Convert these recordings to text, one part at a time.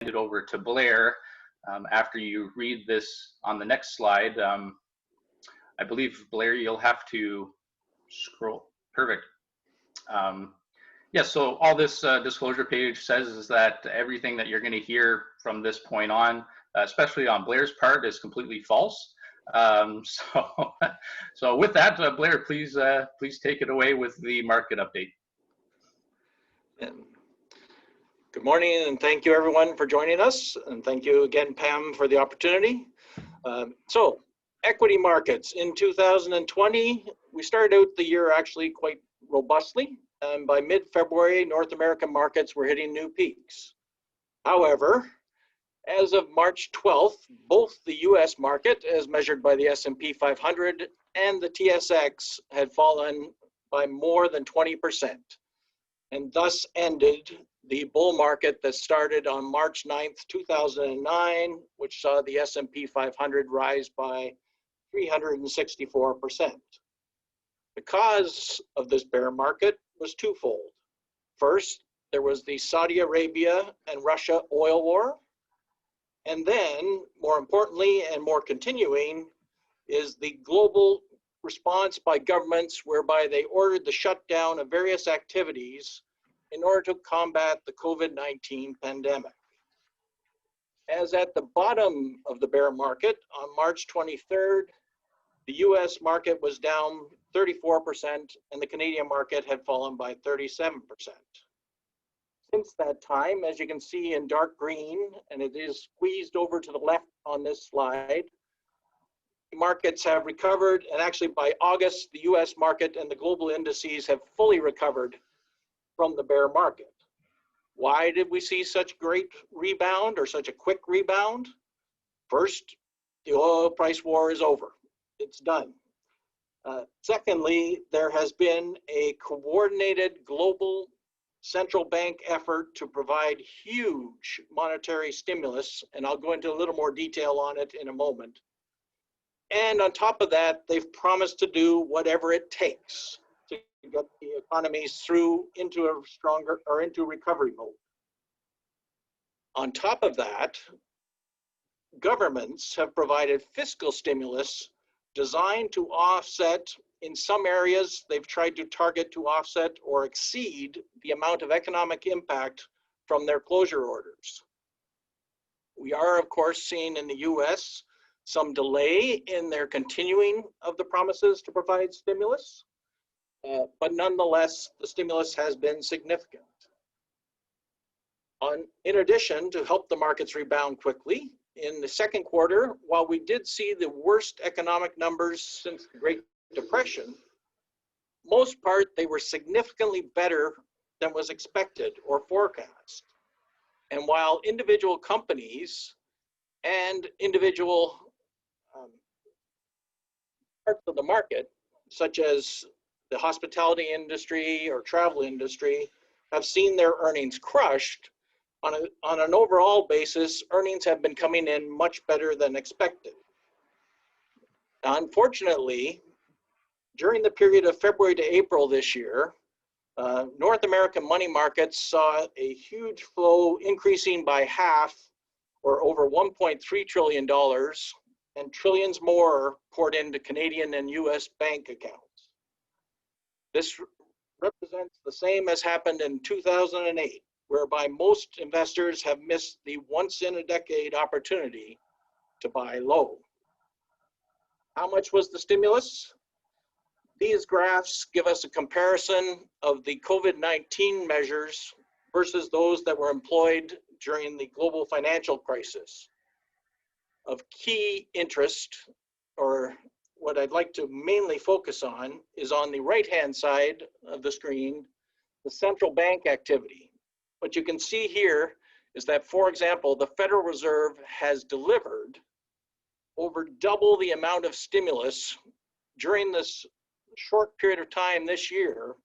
it over to Blair after you read this on the next slide. I believe, Blair, you'll have to scroll. Perfect. Yes, so all this disclosure page says is that everything that you're going to hear from this point on, especially on Blair's part, is completely false. So with that, Blair, please take it away with the market update. Good morning, and thank you everyone for joining us, and thank you again, Pam, for the opportunity. So equity markets in 2020, we started out the year actually quite robustly, and by mid-February, North American markets were hitting new peaks. However, as of March 12th, both the US market, as measured by the S&P 500, and the TSX had fallen by more than 20%, and thus ended the bull market that started on March 9th, 2009, which saw the S&P 500 rise by 364%. The cause of this bear market was twofold. First, there was the Saudi Arabia and Russia oil war. And then, more importantly and more continuing, is the global response by governments whereby they ordered the shutdown of various activities in order to combat the COVID-19 pandemic. As at the bottom of the bear market on March 23rd, the US market was down 34% and the Canadian market had fallen by 37%. Since that time, as you can see in dark green, and it is squeezed over to the left on this slide, markets have recovered, and actually by August, the US market and the global indices have fully recovered from the bear market. Why did we see such great rebound or such a quick rebound? First, the oil price war is over. It's done. Secondly, there has been a coordinated global central bank effort to provide huge monetary stimulus, and I'll go into a little more detail on it in a moment. And on top of that, they've promised to do whatever it takes to get the economies through into a stronger or into recovery mode. On top of that, governments have provided fiscal stimulus designed to offset, in some areas, they've tried to target to offset or exceed the amount of economic impact from their closure orders. We are, of course, seeing in the US some delay in their continuing of the promises to provide stimulus, but nonetheless, the stimulus has been significant. In addition, to help the markets rebound quickly, in the second quarter, while we did see the worst economic numbers since the Great Depression, most part they were significantly better than was expected or forecast. And while individual companies and individual parts of the market, such as the hospitality industry or travel industry, have seen their earnings crushed, on an overall basis, earnings have been coming in much better than expected. Unfortunately, during the period of February to April this year, North American money markets saw a huge flow increasing by half, or over $1.3 trillion, and trillions more poured into Canadian and US bank accounts. This represents the same as happened in 2008, whereby most investors have missed the once-in-a-decade opportunity to buy low. How much was the stimulus? These graphs give us a comparison of the COVID-19 measures versus those that were employed during the global financial crisis. Of key interest, or what I'd like to mainly focus on, is on the right-hand side of the screen, the central bank activity. What you can see here is that, for example, the Federal Reserve has delivered over double the amount of stimulus during this short period of time this year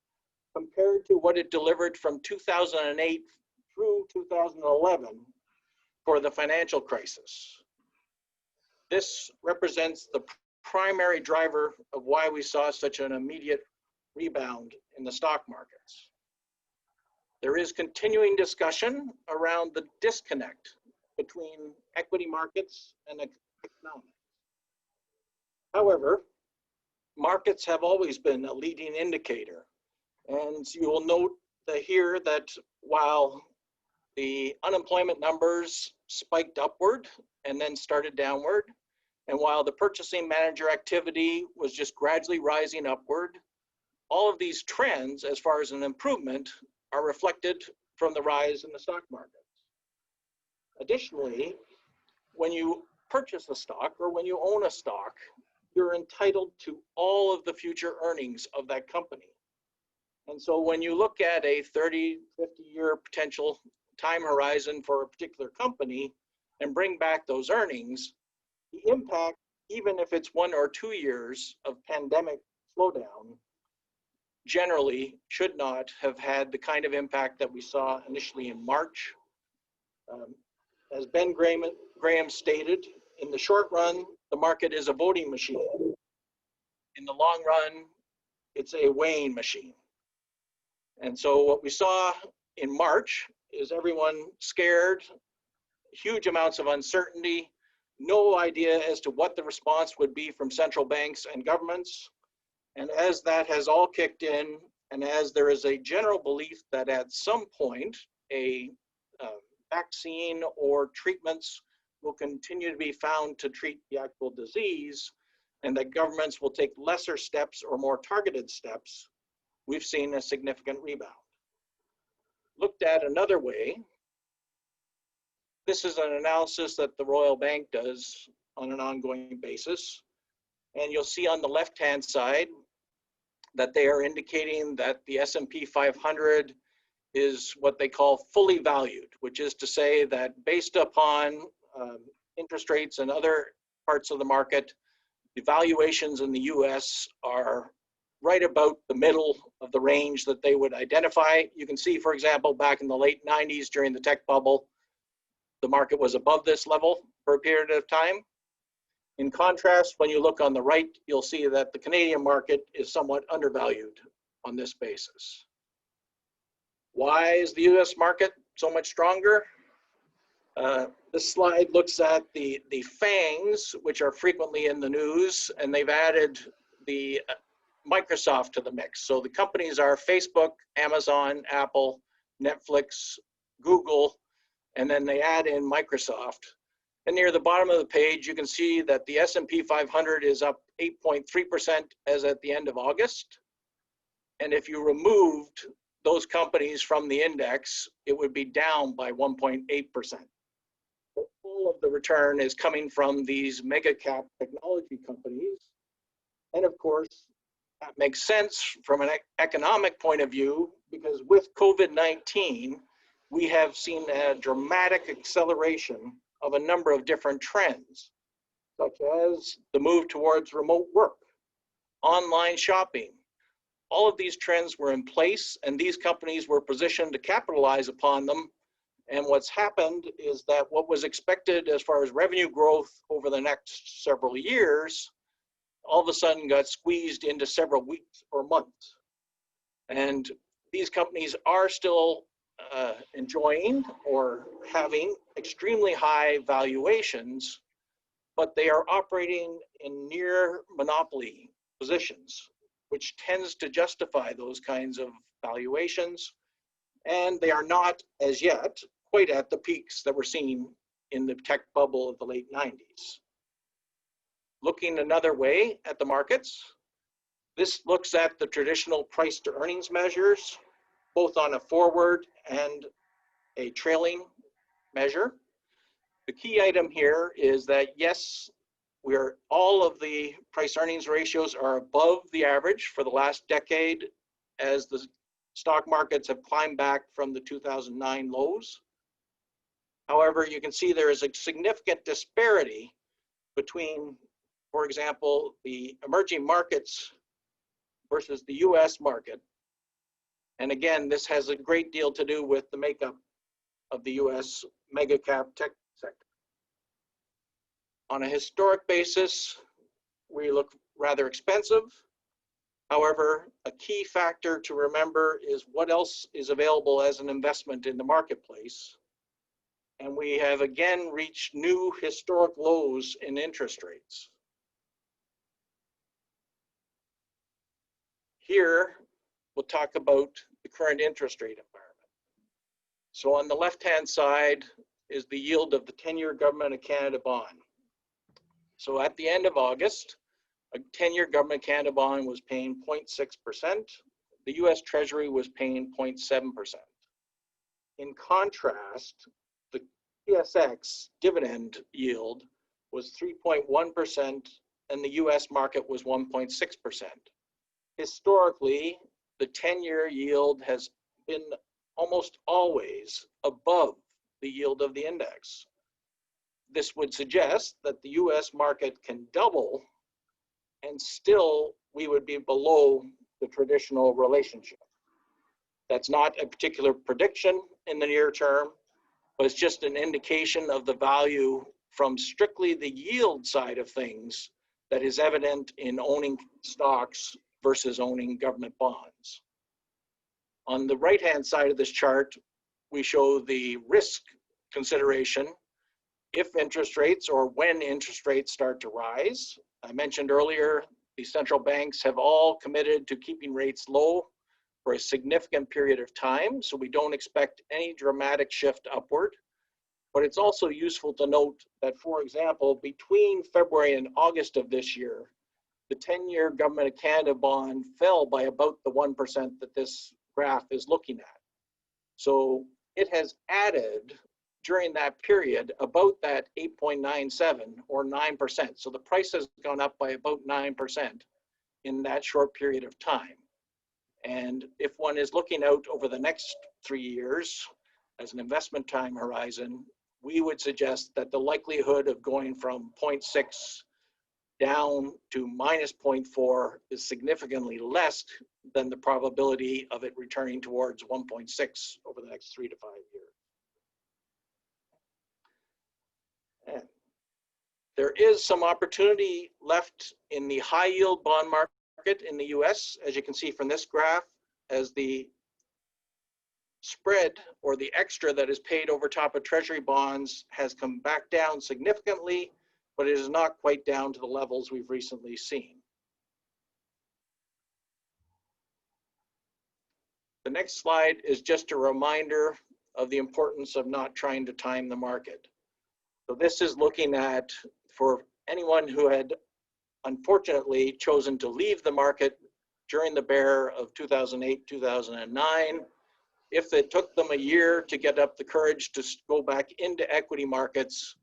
compared to what it delivered from 2008 through 2011 for the financial crisis. This represents the primary driver of why we saw such an immediate rebound in the stock markets. There is continuing discussion around the disconnect between equity markets and economics. However, markets have always been a leading indicator. And you will note here that while the unemployment numbers spiked upward and then started downward, and while the purchasing manager activity was just gradually rising upward, all of these trends, as far as an improvement, are reflected from the rise in the stock markets. Additionally, when you purchase a stock or when you own a stock, you're entitled to all of the future earnings of that company. And so when you look at a 30, 50-year potential time horizon for a particular company and bring back those earnings, the impact, even if it's 1 or 2 years of pandemic slowdown, generally should not have had the kind of impact that we saw initially in March. As Ben Graham stated, in the short run, the market is a voting machine. In the long run, it's a weighing machine. And so what we saw in March is everyone scared, huge amounts of uncertainty, no idea as to what the response would be from central banks and governments. And as that has all kicked in, and as there is a general belief that at some point a vaccine or treatments will continue to be found to treat the actual disease, and that governments will take lesser steps or more targeted steps, we've seen a significant rebound. Looked at another way, this is an analysis that the Royal Bank does on an ongoing basis. And you'll see on the left-hand side that they are indicating that the S&P 500 is what they call fully valued, which is to say that based upon interest rates and other parts of the market, the valuations in the US are right about the middle of the range that they would identify. You can see, for example, back in the late 90s during the tech bubble, the market was above this level for a period of time. In contrast, when you look on the right, you'll see that the Canadian market is somewhat undervalued on this basis. Why is the US market so much stronger? This slide looks at the FANGs, which are frequently in the news, and they've added the Microsoft to the mix. So the companies are Facebook, Amazon, Apple, Netflix, Google, and then they add in Microsoft. And near the bottom of the page, you can see that the S&P 500 is up 8.3% as at the end of August. And if you removed those companies from the index, it would be down by 1.8%. All of the return is coming from these mega cap technology companies. And of course, that makes sense from an economic point of view, because with COVID-19, we have seen a dramatic acceleration of a number of different trends, such as the move towards remote work, online shopping. All of these trends were in place, and these companies were positioned to capitalize upon them. And what's happened is that what was expected as far as revenue growth over the next several years, all of a sudden got squeezed into several weeks or months. And these companies are still enjoying or having extremely high valuations, but they are operating in near monopoly positions, which tends to justify those kinds of valuations. And they are not, as yet, quite at the peaks that were seen in the tech bubble of the late 90s. Looking another way at the markets, this looks at the traditional price to earnings measures, both on a forward and a trailing measure. The key item here is that, yes, all of the price earnings ratios are above the average for the last decade as the stock markets have climbed back from the 2009 lows. However, you can see there is a significant disparity between, for example, the emerging markets versus the US market. And again, this has a great deal to do with the makeup of the US mega cap tech sector. On a historic basis, we look rather expensive. However, a key factor to remember is what else is available as an investment in the marketplace. and we have again reached new historic lows in interest rates. Here, we'll talk about the current interest rate environment. So on the left-hand side is the yield of the 10-year Government of Canada bond. So at the end of August, a 10-year Government of Canada bond was paying 0.6%. The US Treasury was paying 0.7%. In contrast, the TSX dividend yield was 3.1% and the US market was 1.6%. Historically, the 10-year yield has been almost always above the yield of the index. This would suggest that the US market can double and still we would be below the traditional relationship. That's not a particular prediction in the near term, but it's just an indication of the value from strictly the yield side of things that is evident in owning stocks versus owning government bonds. On the right-hand side of this chart, we show the risk consideration if interest rates or when interest rates start to rise. I mentioned earlier, the central banks have all committed to keeping rates low for a significant period of time, so we don't expect any dramatic shift upward. But it's also useful to note that, for example, between February and August of this year, the 10-year Government of Canada bond fell by about the 1% that this graph is looking at. So it has added during that period about that 8.97 or 9%. So the price has gone up by about 9% in that short period of time. And if one is looking out over the next 3 years as an investment time horizon, we would suggest that the likelihood of going from 0.6 down to minus 0.4 is significantly less than the probability of it returning towards 1.6 over the next 3 to 5 years. And there is some opportunity left in the high yield bond market in the US, as you can see from this graph, as the spread or the extra that is paid over top of Treasury bonds has come back down significantly, but it is not quite down to the levels we've recently seen. The next slide is just a reminder of the importance of not trying to time the market. So this is looking at, for anyone who had unfortunately chosen to leave the market during the bear of 2008, 2009, if it took them a year to get up the courage to go back into equity markets,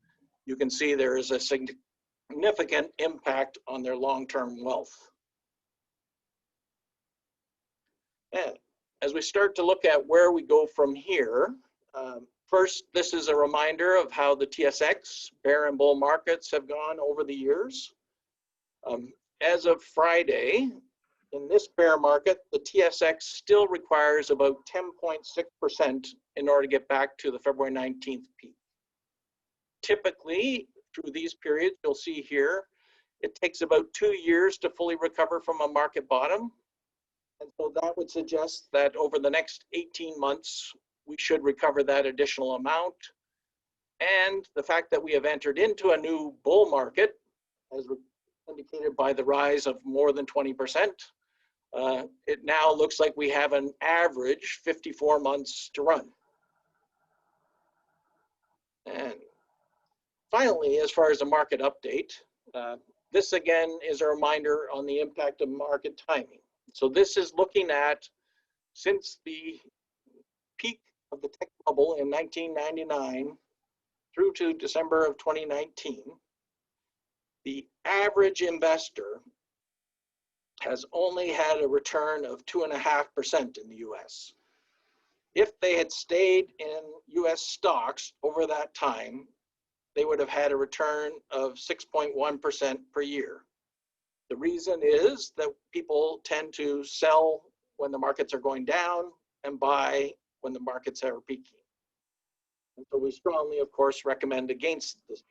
you can see there is a significant impact on their long-term wealth. And as we start to look at where we go from here, first, this is a reminder of how the TSX bear and bull markets have gone over the years. As of Friday, in this bear market, the TSX still requires about 10.6% in order to get back to the February 19th peak. Typically, through these periods, you'll see here, it takes about 2 years to fully recover from a market bottom. And so that would suggest that over the next 18 months, we should recover that additional amount. And the fact that we have entered into a new bull market, as indicated by the rise of more than 20%, it now looks like we have an average 54 months to run. And finally, as far as the market update, this again is a reminder on the impact of market timing. So this is looking at, since the peak of the tech bubble in 1999 through to December of 2019, the average investor has only had a return of 2.5% in the US. If they had stayed in US stocks over that time, they would have had a return of 6.1% per year. The reason is that people tend to sell when the markets are going down and buy when the markets are peaking. And so we strongly, of course, recommend against this.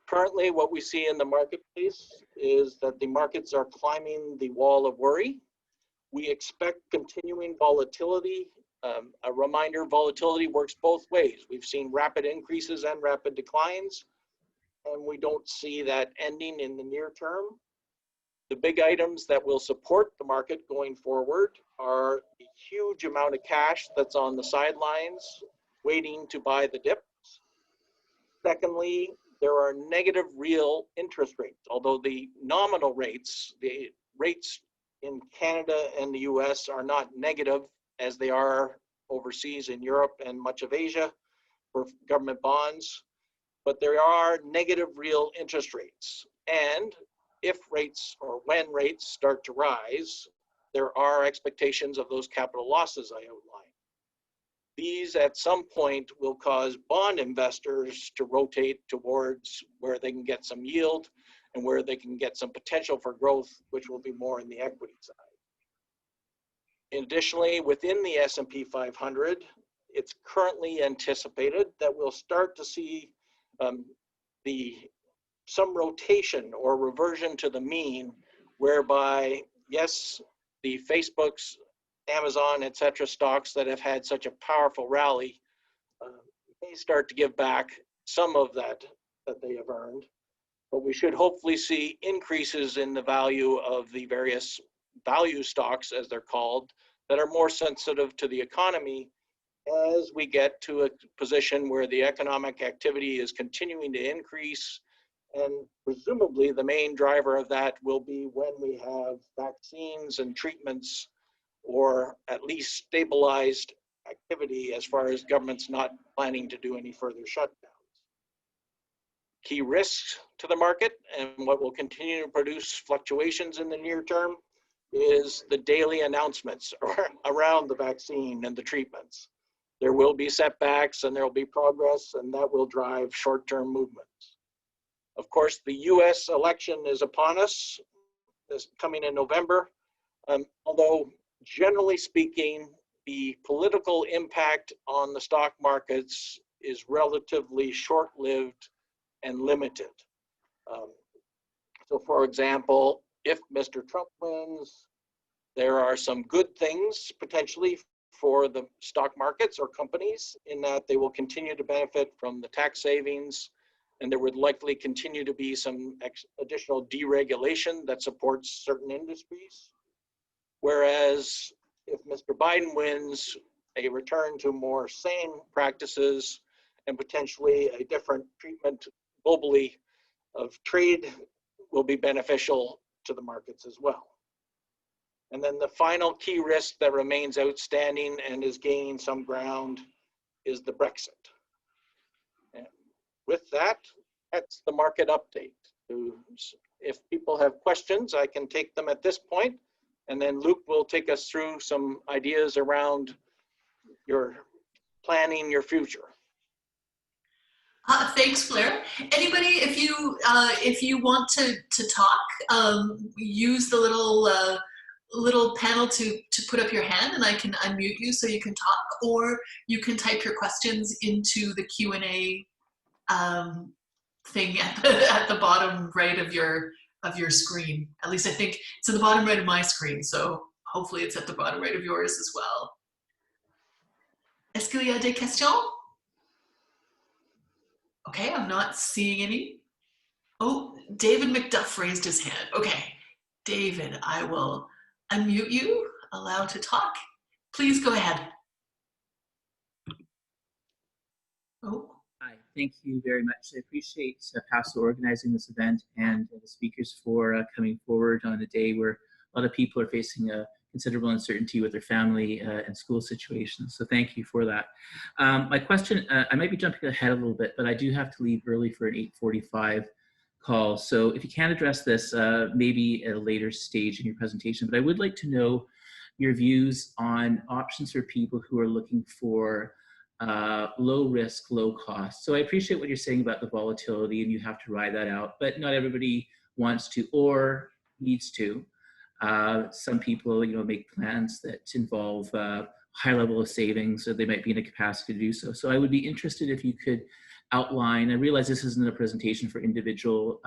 Currently, what we see in the marketplace is that the markets are climbing the wall of worry. We expect continuing volatility A reminder, volatility works both ways. We've seen rapid increases and rapid declines, and we don't see that ending in the near term. The big items that will support the market going forward are a huge amount of cash that's on the sidelines waiting to buy the dips. Secondly, there are negative real interest rates, although the nominal rates, the rates in Canada and the US are not negative as they are overseas in Europe and much of Asia for government bonds, but there are negative real interest rates. And if rates or when rates start to rise, there are expectations of those capital losses I outlined. These at some point will cause bond investors to rotate towards where they can get some yield and where they can get some potential for growth, which will be more in the equity side. Additionally, within the S&P 500, it's currently anticipated that we'll start to see some rotation or reversion to the mean, whereby, yes, the Facebooks, Amazon, etc. stocks that have had such a powerful rally may start to give back some of that they have earned, but we should hopefully see increases in the value of the various value stocks, as they're called, that are more sensitive to the economy as we get to a position where the economic activity is continuing to increase. And presumably the main driver of that will be when we have vaccines and treatments, or at least stabilized activity as far as government's not planning to do any further shutdowns. Key risks to the market and what will continue to produce fluctuations in the near term is the daily announcements around the vaccine and the treatments. There will be setbacks and there will be progress, and that will drive short-term movements. Of course, the US election is upon us, this coming in November, although generally speaking, the political impact on the stock markets is relatively short-lived and limited. So for example, if Mr. Trump wins, there are some good things potentially for the stock markets or companies in that they will continue to benefit from the tax savings, and there would likely continue to be some additional deregulation that supports certain industries. Whereas if Mr. Biden wins, a return to more sane practices and potentially a different treatment globally of trade will be beneficial to the markets as well. And then the final key risk that remains outstanding and is gaining some ground is the Brexit. And with that, that's the market update. If people have questions, I can take them at this point, and then Luke will take us through some ideas around your planning your future. Thanks, Blair. Anybody, if you want to talk, use the little panel to put up your hand, and I can unmute you so you can talk, or you can type your questions into the Q&A thing at the bottom right of your screen. At least I think it's at the bottom right of my screen, so hopefully it's at the bottom right of yours as well. Est-ce qu'il y a des questions? Okay, I'm not seeing any. Oh, David McDuff raised his hand. Okay, David, I will unmute you, allow to talk. Please go ahead. Oh. Hi, thank you very much. I appreciate PASO organizing this event and the speakers for coming forward on a day where a lot of people are facing a considerable uncertainty with their family and school situations. So thank you for that. My question, I might be jumping ahead a little bit, but I do have to leave early for an 8:45 call. So if you can address this, maybe at a later stage in your presentation, but I would like to know your views on options for people who are looking for low risk, low cost. So I appreciate what you're saying about the volatility and you have to ride that out, but not everybody wants to or needs to. Some people, make plans that involve high level of savings, or they might be in a capacity to do so. So I would be interested if you could outline, I realize this isn't a presentation for individual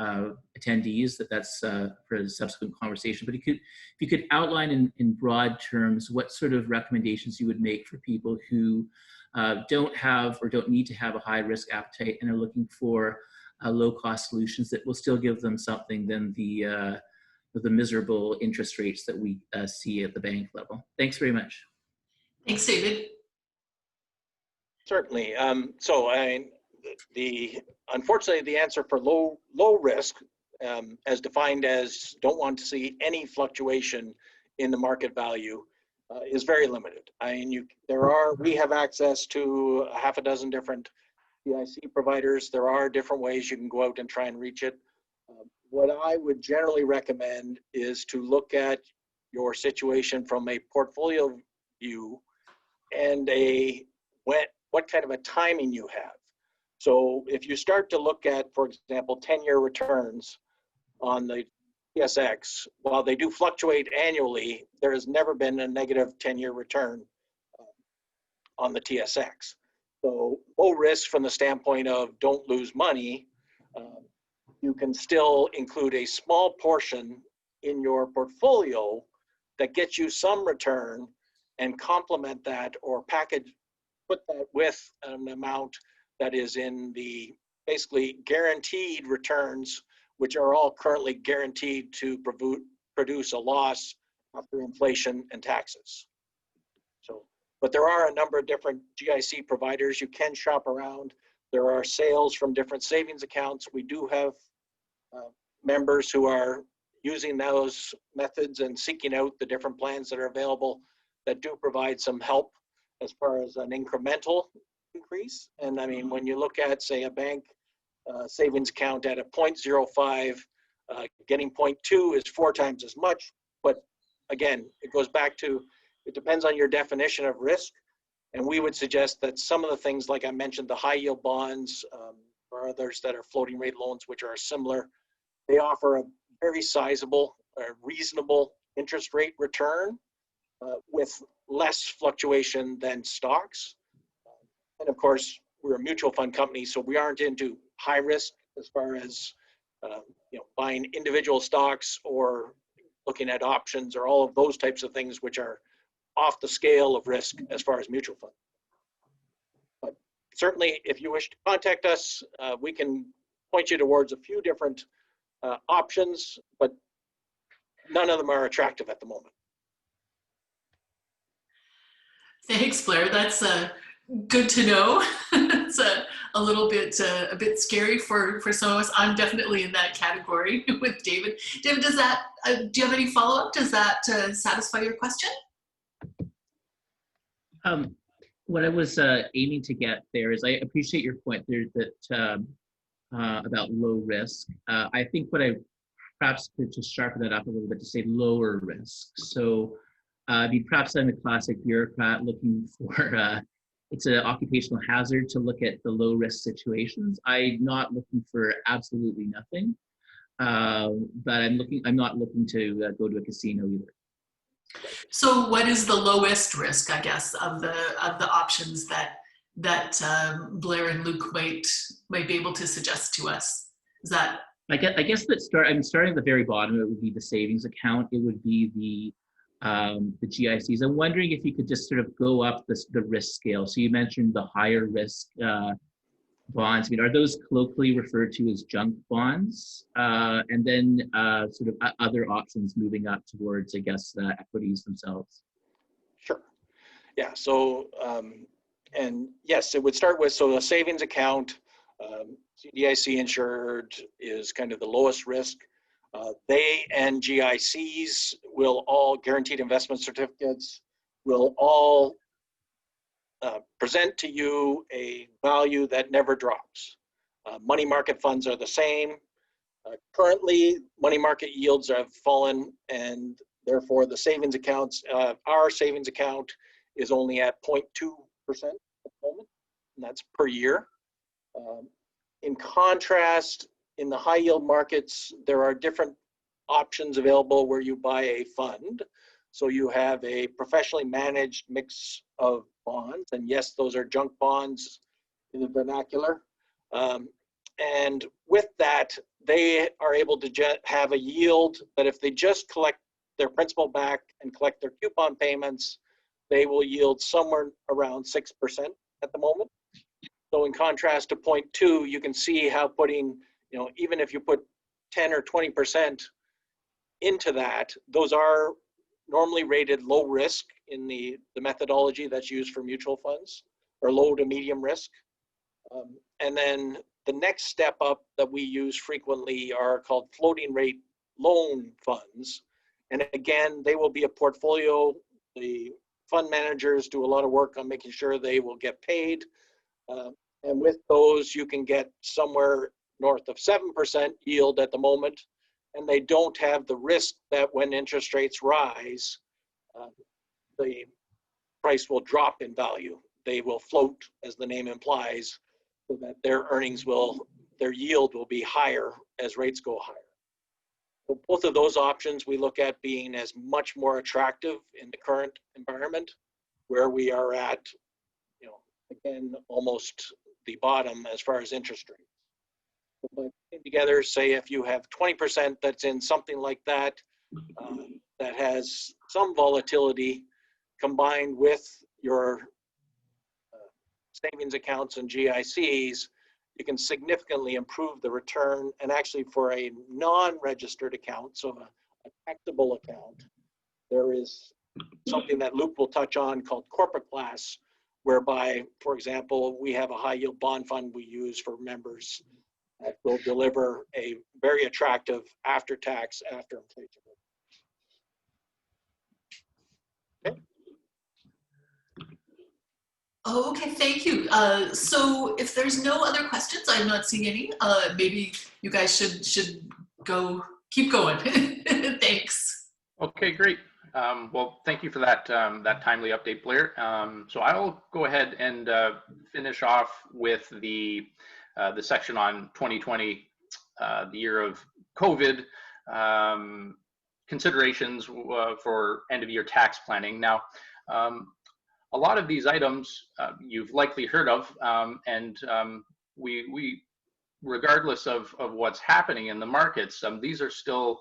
attendees, that's for the subsequent conversation, but if you could outline in broad terms what sort of recommendations you would make for people who don't have or don't need to have a high risk appetite and are looking for low cost solutions that will still give them something than the miserable interest rates that we see at the bank level. Thanks very much. Thanks, David. Certainly. So unfortunately, the answer for low risk, as defined as don't want to see any fluctuation in the market value, is very limited. I mean, we have access to a half a dozen different GIC providers. There are different ways you can go out and try and reach it. What I would generally recommend is to look at your situation from a portfolio view and what kind of a timing you have. So if you start to look at, for example, 10-year returns on the TSX, while they do fluctuate annually, there has never been a negative 10-year return on the TSX. So low risk from the standpoint of don't lose money, you can still include a small portion in your portfolio that gets you some return and complement that or put that with an amount that is in the basically guaranteed returns, which are all currently guaranteed to produce a loss after inflation and taxes. So, but there are a number of different GIC providers. You can shop around. There are sales from different savings accounts. We do have members who are using those methods and seeking out the different plans that are available that do provide some help as far as an incremental increase. And I mean, when you look at, say, a bank savings account at a 0.05, getting 0.2 is 4 times as much. But again, it goes back to, it depends on your definition of risk. And we would suggest that some of the things, like I mentioned, the high yield bonds, or others that are floating rate loans, which are similar, they offer a very sizable, reasonable interest rate return with less fluctuation than stocks. And of course, we're a mutual fund company, so we aren't into high risk as far as buying individual stocks or looking at options or all of those types of things, which are off the scale of risk as far as mutual fund. But certainly, if you wish to contact us, we can point you towards a few different options, but none of them are attractive at the moment. Thanks, Blair. That's good to know. It's a little bit a bit scary for some of us. I'm definitely in that category with David. David, does that do you have any follow-up? Does that satisfy your question? What I was aiming to get there is I appreciate your point there that about low risk. I think what I perhaps could just sharpen that up a little bit to say lower risk. So perhaps I'm a classic bureaucrat looking for, it's an occupational hazard to look at the low risk situations. I'm not looking for absolutely nothing, but I'm not looking to go to a casino either. So what is the lowest risk, I guess, of the options that Blair and Luke might be able to suggest to us? Is that? I guess that I'm starting at the very bottom. It would be the savings account. It would be the GICs. I'm wondering if you could just sort of go up the risk scale. So you mentioned the higher risk bonds. I mean, are those colloquially referred to as junk bonds? And then sort of other options moving up towards, I guess, equities themselves. Sure. Yeah. So, and yes, it would start with, so a savings account, CDIC insured is kind of the lowest risk. They and GICs will all, guaranteed investment certificates, will all present to you a value that never drops. Money market funds are the same. Currently, money market yields have fallen, and therefore the savings accounts, our savings account is only at 0.2% at the moment, and that's per year. In contrast, in the high yield markets, there are different options available where you buy a fund. So you have a professionally managed mix of bonds, and yes, those are junk bonds in the vernacular. And with that, they are able to have a yield that if they just collect their principal back and collect their coupon payments, they will yield somewhere around 6% at the moment. So in contrast to point 2, you can see how putting, even if you put 10 or 20% into that, those are normally rated low risk in the methodology that's used for mutual funds, or low to medium risk. And then the next step up that we use frequently are called floating rate loan funds. And again, they will be a portfolio. The fund managers do a lot of work on making sure they will get paid. And with those, you can get somewhere north of 7% yield at the moment. And they don't have the risk that when interest rates rise, the price will drop in value. They will float, as the name implies, so that their yield will be higher as rates go higher. So both of those options we look at being as much more attractive in the current environment, where we are at, again, almost the bottom as far as interest rates. But together, say if you have 20% that's in something like that, that has some volatility, combined with your savings accounts and GICs, you can significantly improve the return. And actually for a non-registered account, so a taxable account, there is something that Luke will touch on called corporate class, whereby, for example, we have a high yield bond fund we use for members that will deliver a very attractive after tax, after inflation. Okay. Oh, okay, thank you. So if there's no other questions, I'm not seeing any. Maybe you guys should keep going. Thanks. Okay, great. Well, thank you for that that timely update, Blair. So I'll go ahead and finish off with the section on 2020, the year of COVID, considerations for end of year tax planning. Now, a lot of these items you've likely heard of, and we regardless of what's happening in the markets, these are still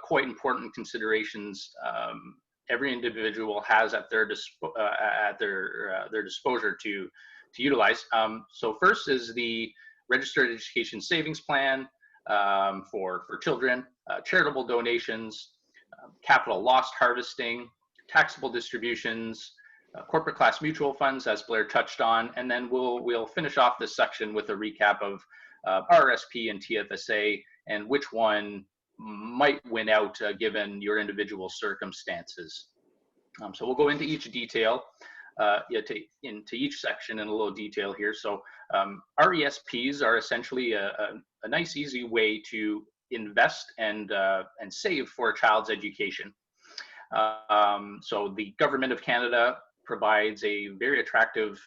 quite important considerations every individual has at their disposal to utilize. So first is the Registered Education Savings Plan for children, charitable donations, capital loss harvesting, taxable distributions, corporate class mutual funds, as Blair touched on, and then we'll finish off this section with a recap of RRSP and TFSA and which one might win out given your individual circumstances. So we'll go into each detail, into each section in a little detail here. So RESPs are essentially a nice, easy way to invest and save for a child's education. So the Government of Canada provides a very attractive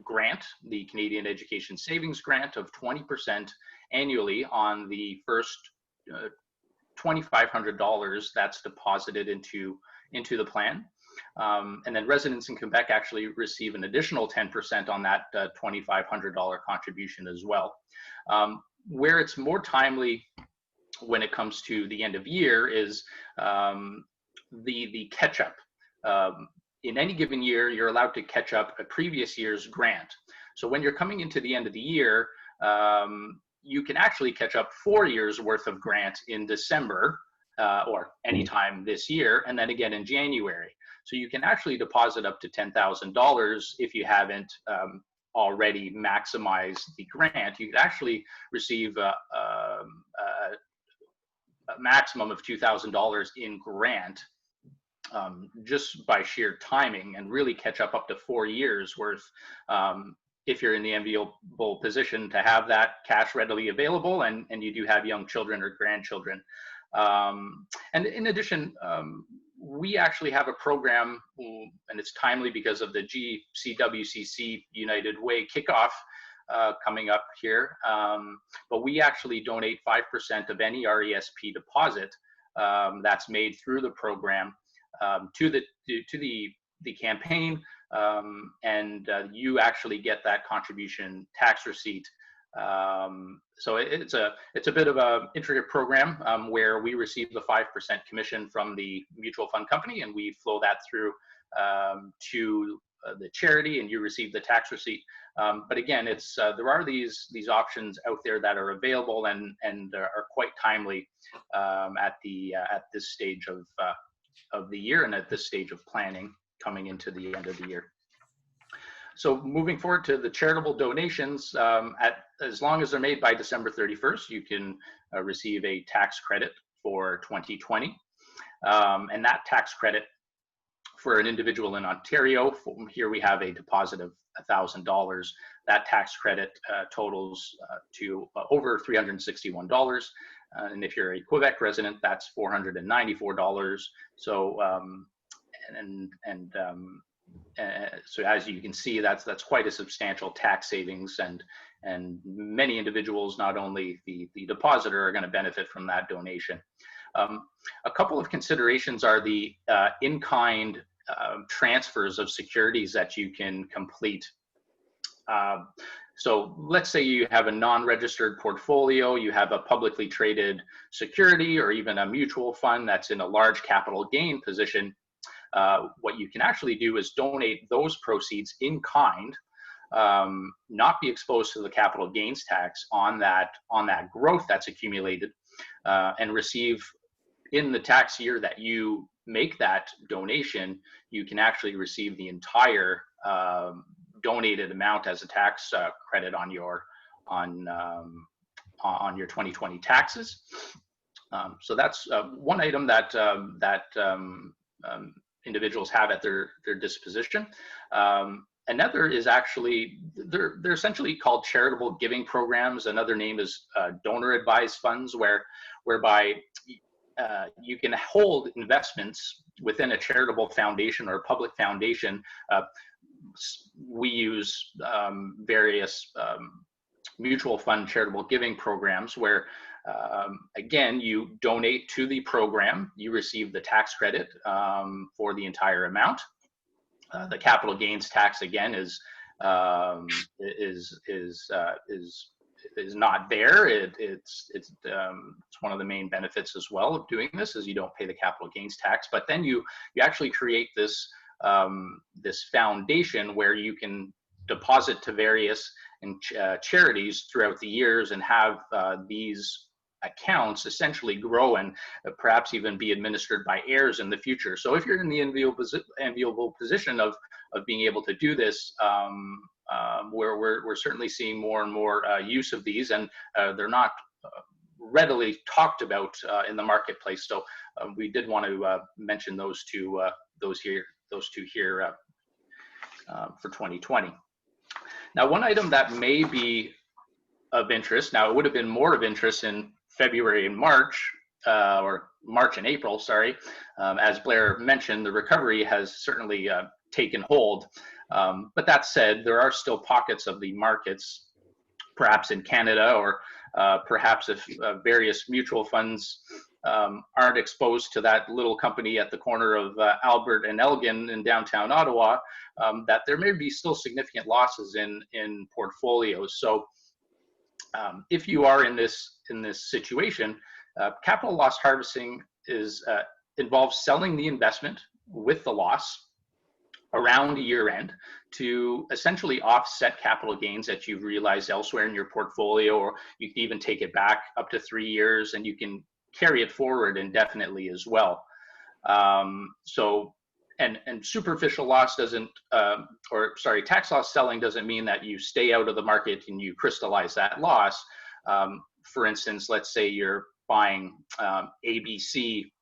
grant, the Canadian Education Savings Grant of 20% annually on the first $2,500 that's deposited into the plan. And then residents in Quebec actually receive an additional 10% on that $2,500 contribution as well. Where it's more timely when it comes to the end of year is the catch-up. In any given year, you're allowed to catch up a previous year's grant. So when you're coming into the end of the year, you can actually catch up 4 years worth of grant in December or anytime this year, and then again in January. So you can actually deposit up to $10,000 if you haven't already maximized the grant. You could actually receive a maximum of $2,000 in grant just by sheer timing, and really catch up to 4 years worth if you're in the enviable position to have that cash readily available and you do have young children or grandchildren. And in addition, we actually have a program, and it's timely because of the GCWCC United Way kickoff coming up here, but we actually donate 5% of any RESP deposit that's made through the program to the campaign, and you actually get that contribution tax receipt So it's a bit of a intricate program where we receive the 5% commission from the mutual fund company, and we flow that through to the charity, and you receive the tax receipt. But again, it's there are these options out there that are available and are quite timely at this stage of the year and at this stage of planning coming into the end of the year. So moving forward to the charitable donations, as long as they're made by December 31st, you can receive a tax credit for 2020. And that tax credit for an individual in Ontario, here we have a deposit of $1,000. That tax credit totals to over $361. And if you're a Quebec resident, that's $494. So, so as you can see, that's quite a substantial tax savings, and many individuals, not only the depositor, are going to benefit from that donation. A couple of considerations are the in-kind transfers of securities that you can complete. So let's say you have a non-registered portfolio, you have a publicly traded security or even a mutual fund that's in a large capital gain position. What you can actually do is donate those proceeds in kind, not be exposed to the capital gains tax on that growth that's accumulated, and receive in the tax year that you make that donation, you can actually receive the entire donated amount as a tax credit on your 2020 taxes. So that's one item that individuals have at their disposition. Another is actually, they're essentially called charitable giving programs. Another name is donor advised funds, whereby you can hold investments within a charitable foundation or a public foundation. We use various mutual fund charitable giving programs where, again, you donate to the program, you receive the tax credit for the entire amount. The capital gains tax, again, is not there. It's one of the main benefits as well of doing this, is you don't pay the capital gains tax. But then you actually create this this foundation where you can deposit to various charities throughout the years and have these accounts essentially grow and perhaps even be administered by heirs in the future. So if you're in the enviable position of being able to do this, we're certainly seeing more and more use of these, and they're not readily talked about in the marketplace. So we did want to mention those two here for 2020. Now, one item that may be of interest, now it would have been more of interest in February and March, or March and April, sorry. As Blair mentioned, the recovery has certainly taken hold. But that said, there are still pockets of the markets, perhaps in Canada, or perhaps if various mutual funds aren't exposed to that little company at the corner of Albert and Elgin in downtown Ottawa, that there may be still significant losses in portfolios. So if you are in this situation, capital loss harvesting involves selling the investment with the loss around year end to essentially offset capital gains that you've realized elsewhere in your portfolio, or you can even take it back up to 3 years, and you can carry it forward indefinitely as well. And superficial loss doesn't, tax loss selling doesn't mean that you stay out of the market and you crystallize that loss. For instance, let's say you're buying ABC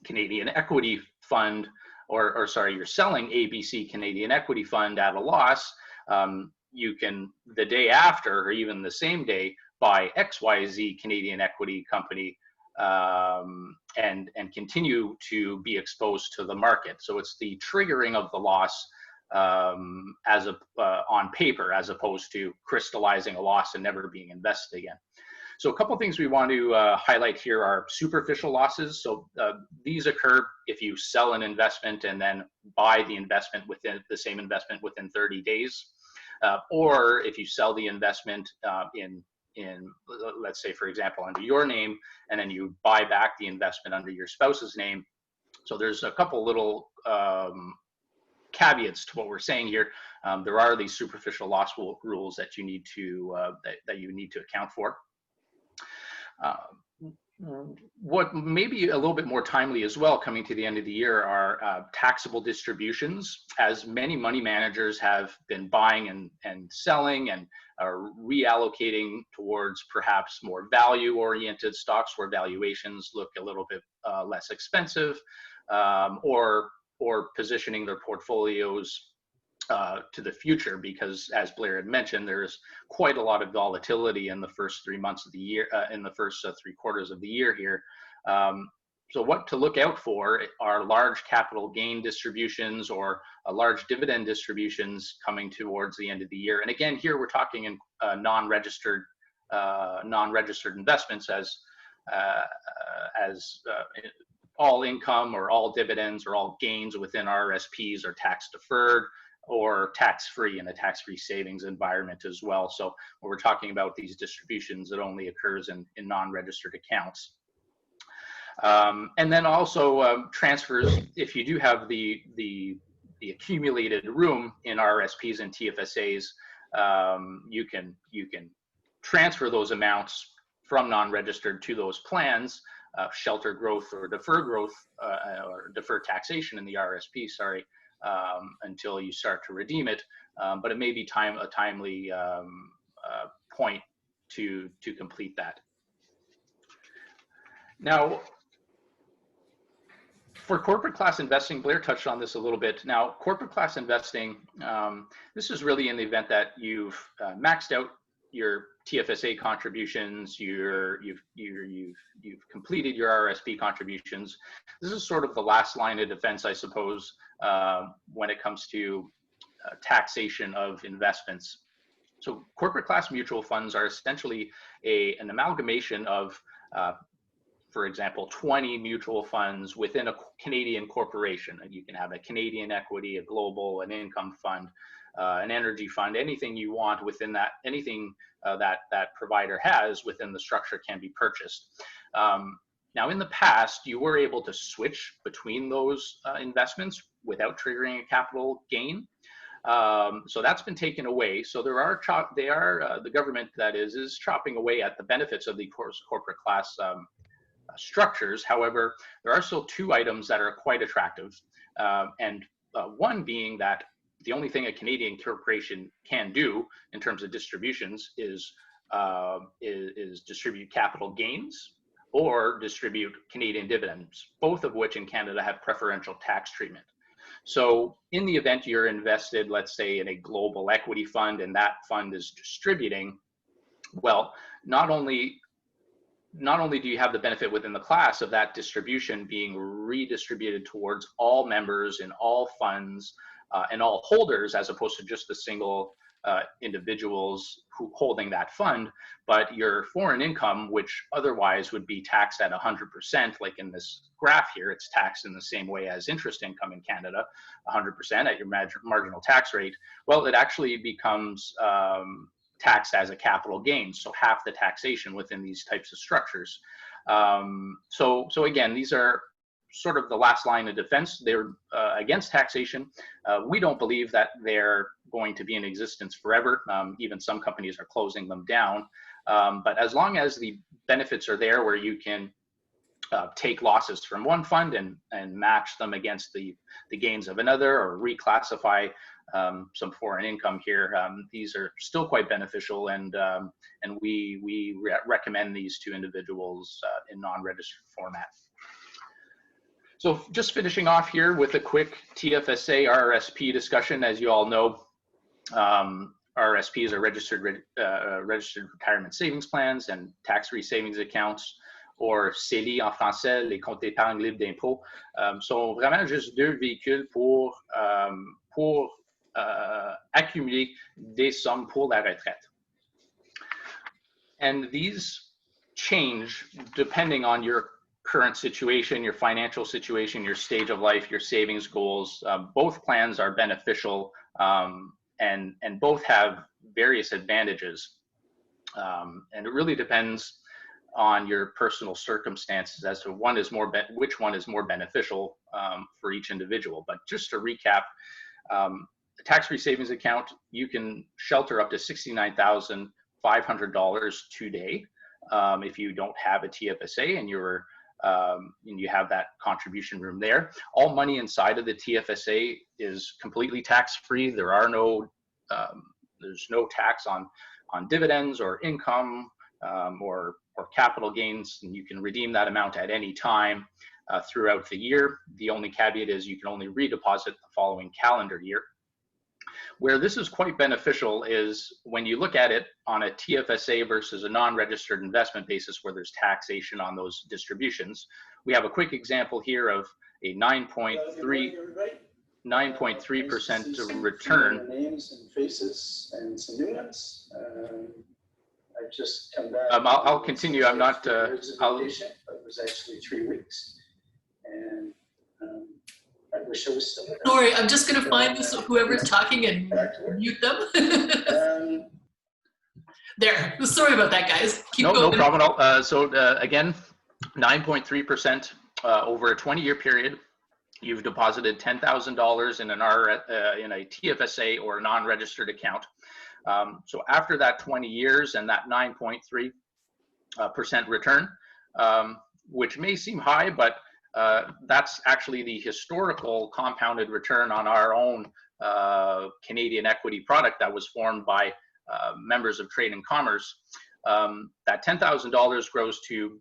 Canadian Equity Fund, you're selling ABC Canadian Equity Fund at a loss. You can, the day after or even the same day, buy XYZ Canadian Equity Company and continue to be exposed to the market. So it's the triggering of the loss on paper, as opposed to crystallizing a loss and never being invested again. So a couple of things we want to highlight here are superficial losses. So these occur if you sell an investment and then buy the investment within the same investment within 30 days. or if you sell the investment in let's say, for example, under your name, and then you buy back the investment under your spouse's name. So there's a couple little caveats to what we're saying here. There are these superficial loss rules that you need to account for. What may be a little bit more timely as well coming to the end of the year are taxable distributions, as many money managers have been buying and selling and are reallocating towards perhaps more value-oriented stocks where valuations look a little bit less expensive, or positioning their portfolios to the future, because as Blair had mentioned, there's quite a lot of volatility in the first 3 months of the year, in the first 3 quarters of the year here. So what to look out for are large capital gain distributions or large dividend distributions coming towards the end of the year. And again, here we're talking in non-registered investments, as all income or all dividends or all gains within RRSPs are tax deferred or tax-free in a tax-free savings environment as well. So when we're talking about these distributions, it only occurs in non-registered accounts. And then also transfers, if you do have the accumulated room in RRSPs and TFSAs, you can transfer those amounts from non-registered to those plans, shelter growth or defer growth, or defer taxation in the RRSP, sorry, until you start to redeem it. But it may be a timely point to complete that. Now, for corporate class investing, Blair touched on this a little bit. Now, corporate class investing, this is really in the event that you've maxed out your TFSA contributions, you've completed your RRSP contributions. This is sort of the last line of defense, I suppose, when it comes to taxation of investments. So corporate class mutual funds are essentially an amalgamation of for example, 20 mutual funds within a Canadian corporation. And you can have a Canadian equity, a global, an income fund, an energy fund, anything you want within that, anything that provider has within the structure can be purchased. Now, in the past, you were able to switch between those investments without triggering a capital gain. So that's been taken away. So the government, that is chopping away at the benefits of the corporate class structures. However, there are still 2 items that are quite attractive, and one being that the only thing a Canadian corporation can do in terms of distributions is distribute capital gains or distribute Canadian dividends, both of which in Canada have preferential tax treatment. So in the event you're invested, let's say, in a global equity fund and that fund is distributing, well, not only do you have the benefit within the class of that distribution being redistributed towards all members in all funds and all holders, as opposed to just the single individuals who holding that fund, but your foreign income, which otherwise would be taxed at 100%, like in this graph here, it's taxed in the same way as interest income in Canada, 100% at your marginal tax rate. Well, it actually becomes taxed as a capital gain, so half the taxation within these types of structures. So again, these are sort of the last line of defense. They're against taxation. We don't believe that they're going to be in existence forever. Even some companies are closing them down. But as long as the benefits are there where you can take losses from one fund and match them against the gains of another, or reclassify some foreign income here, these are still quite beneficial, and we recommend these to individuals in non-registered format. So just finishing off here with a quick TFSA RRSP discussion. As you all know, RRSPs are registered retirement savings plans and tax-free savings accounts, or CELI en français, les comptes d'épargne libre d'impôt, sont vraiment juste 2 véhicules pour accumuler des sommes pour la retraite. And these change depending on your current situation, your financial situation, your stage of life, your savings goals. Both plans are beneficial and both have various advantages. And it really depends on your personal circumstances as to which one is more beneficial for each individual. But just to recap, the tax-free savings account, you can shelter up to $69,500 today if you don't have a TFSA and you have that contribution room there. All money inside of the TFSA is completely tax-free. There's no tax on dividends or income or capital gains, and you can redeem that amount at any time throughout the year. The only caveat is you can only redeposit the following calendar year. Where this is quite beneficial is when you look at it on a TFSA versus a non-registered investment basis where there's taxation on those distributions. We have a quick example here of a 9.3% return. Names and faces and some new ones. I've just come back. I'll continue. I'm not. It was actually 3 weeks, and I wish I was still there. Sorry, I'm just going to find this whoever's talking and mute them. There. Sorry about that, guys. Keep going. No problem at all. So again, 9.3% over a 20-year period. You've deposited $10,000 in in a TFSA or a non-registered account. So after that 20 years and that 9.3% return, which may seem high, but that's actually the historical compounded return on our own Canadian equity product that was formed by members of Trade and Commerce. That $10,000 grows to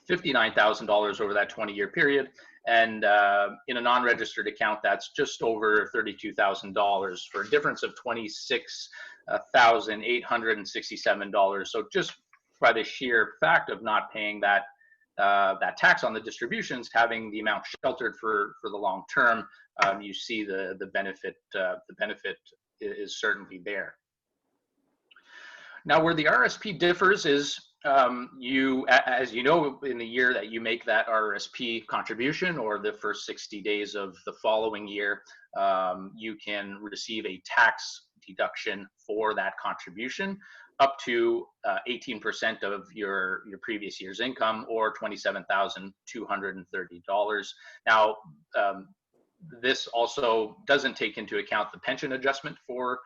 $59,000 over that 20-year period. And in a non-registered account, that's just over $32,000 for a difference of $26,867. So just by the sheer fact of not paying that tax on the distributions, having the amount sheltered for the long term, you see the benefit. The benefit is certainly there. Now, where the RSP differs is as you know, in the year that you make that RSP contribution or the first 60 days of the following year, you can receive a tax deduction for that contribution up to 18% of your previous year's income, or $27,230. Now, this also doesn't take into account the pension adjustment for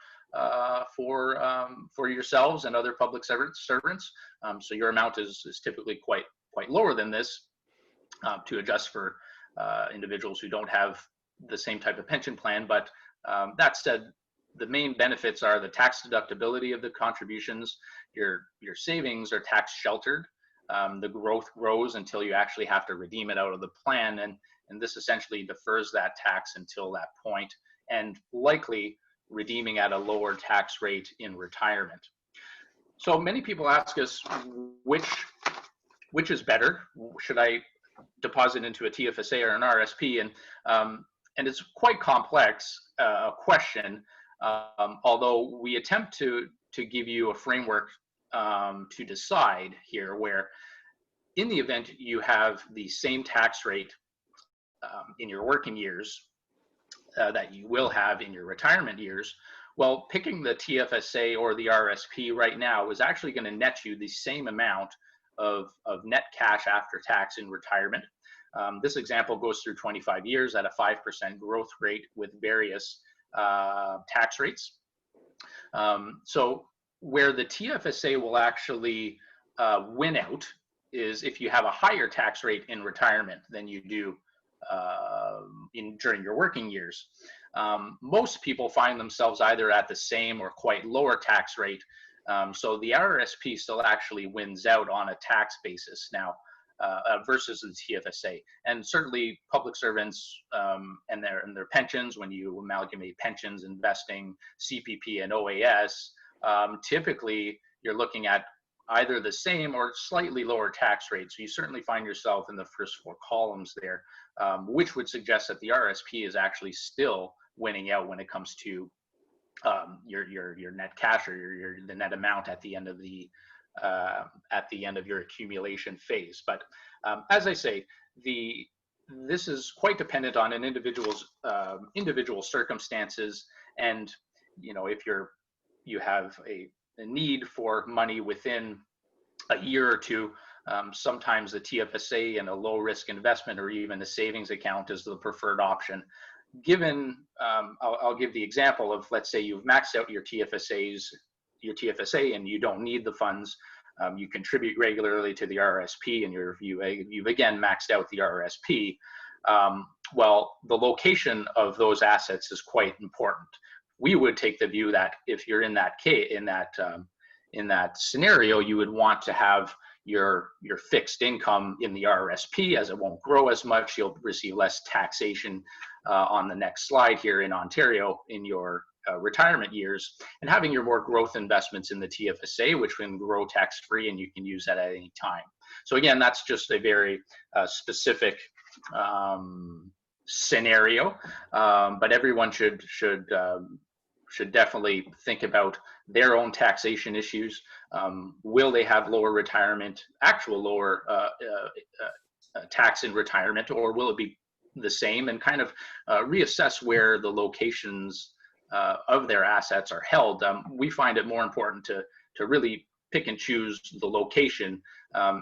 yourselves and other public servants. So your amount is typically quite lower than this to adjust for individuals who don't have the same type of pension plan. But that said, the main benefits are the tax deductibility of the contributions. Your savings are tax sheltered. The growth grows until you actually have to redeem it out of the plan, and this essentially defers that tax until that point, and likely redeeming at a lower tax rate in retirement. So many people ask us, which is better? Should I deposit into a TFSA or an RSP? And it's quite complex question, although we attempt to give you a framework to decide here, where in the event you have the same tax rate in your working years that you will have in your retirement years, well, picking the TFSA or the RSP right now is actually going to net you the same amount of net cash after tax in retirement. This example goes through 25 years at a 5% growth rate with various tax rates. So where the TFSA will actually win out is if you have a higher tax rate in retirement than you do during your working years. Most people find themselves either at the same or quite lower tax rate. So the RRSP still actually wins out on a tax basis now versus the TFSA. And certainly public servants and their pensions, when you amalgamate pensions, investing, CPP, and OAS, typically you're looking at either the same or slightly lower tax rate. So you certainly find yourself in the first four columns there, which would suggest that the RSP is actually still winning out when it comes to your net cash or the net amount at the end of your accumulation phase. But as I say, this is quite dependent on an individual circumstances, and you know, if you have a need for money within a year or two, sometimes the TFSA and a low risk investment or even a savings account is the preferred option. Given, I'll give the example of, let's say you've maxed out your TFSA and you don't need the funds. You contribute regularly to the RRSP and you've again maxed out the RRSP. Well, the location of those assets is quite important. We would take the view that if you're in that scenario, you would want to have your fixed income in the RRSP, as it won't grow as much. You'll receive less taxation on the next slide here in Ontario in your retirement years, and having your more growth investments in the TFSA, which can grow tax-free and you can use that at any time. So again, that's just a very specific scenario, but everyone should definitely think about their own taxation issues. Will they have lower retirement, actual lower tax in retirement, or will it be the same, and kind of reassess where the locations of their assets are held. We find it more important to really pick and choose the location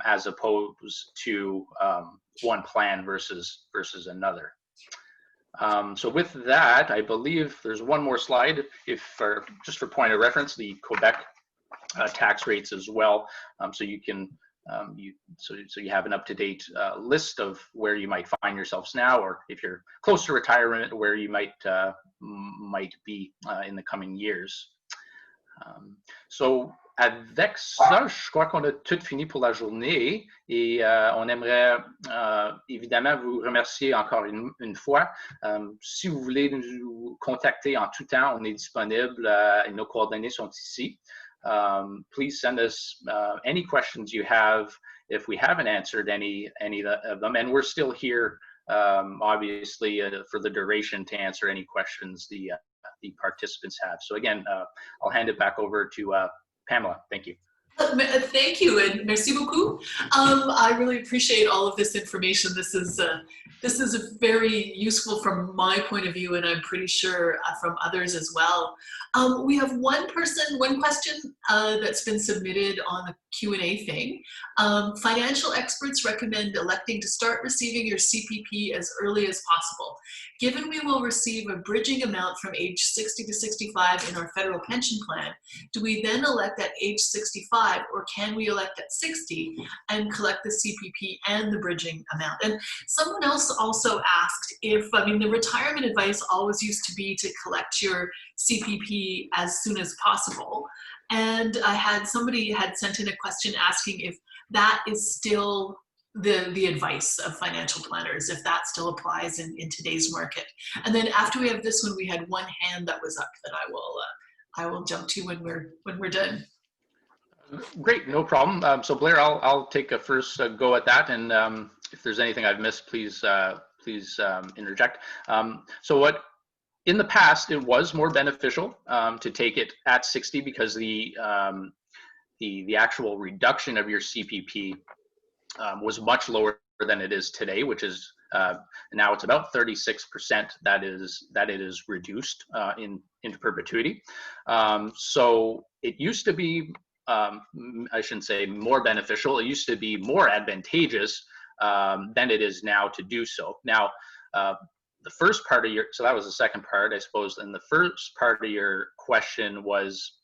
as opposed to one plan versus another. So with that, I believe there's one more slide, just for point of reference, the Quebec tax rates as well, so you can so you have an up-to-date list of where you might find yourselves now, or if you're close to retirement, where you might be in the coming years. So avec ça, je crois qu'on a tout fini pour la journée, et on aimerait évidemment vous remercier encore une fois. Si vous voulez nous contacter en tout temps, on est disponible et nos coordonnées sont ici. Please send us any questions you have if we haven't answered any of them, and we're still here obviously for the duration to answer any questions the participants have. So again, I'll hand it back over to Pamela. Thank you. Thank you, and merci beaucoup. I really appreciate all of this information. This is very useful from my point of view, and I'm pretty sure from others as well. We have one question that's been submitted on the Q&A thing. Financial experts recommend electing to start receiving your CPP as early as possible. Given we will receive a bridging amount from age 60 to 65 in our federal pension plan, do we then elect at age 65, or can we elect at 60 and collect the CPP and the bridging amount? And someone else also asked if, I mean, the retirement advice always used to be to collect your CPP as soon as possible. And somebody had sent in a question asking if that is still the advice of financial planners, if that still applies in today's market. And then after we have this one, we had one hand that was up that I will jump to when we're done. Great, no problem. So Blair, I'll take a first go at that, and if there's anything I've missed, please interject. So in the past, it was more beneficial to take it at 60 because the actual reduction of your CPP was much lower than it is today, which is now it's about 36% that it is reduced into perpetuity. So it used to be, I shouldn't say more beneficial, it used to be more advantageous than it is now to do so. Now, the first part of so that was the second part, I suppose, and the first part of your question was,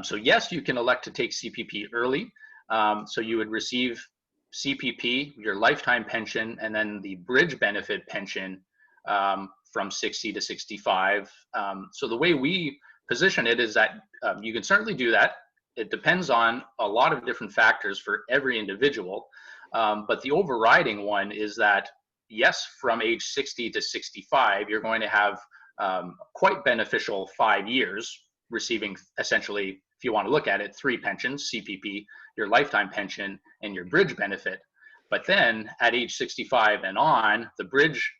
so yes, you can elect to take CPP early. So you would receive CPP, your lifetime pension, and then the bridge benefit pension from 60 to 65. So the way we position it is that you can certainly do that. It depends on a lot of different factors for every individual. But the overriding one is that, yes, from age 60 to 65, you're going to have quite beneficial 5 years receiving essentially, if you want to look at it, 3 pensions, CPP, your lifetime pension, and your bridge benefit. But then at age 65 and on, the bridge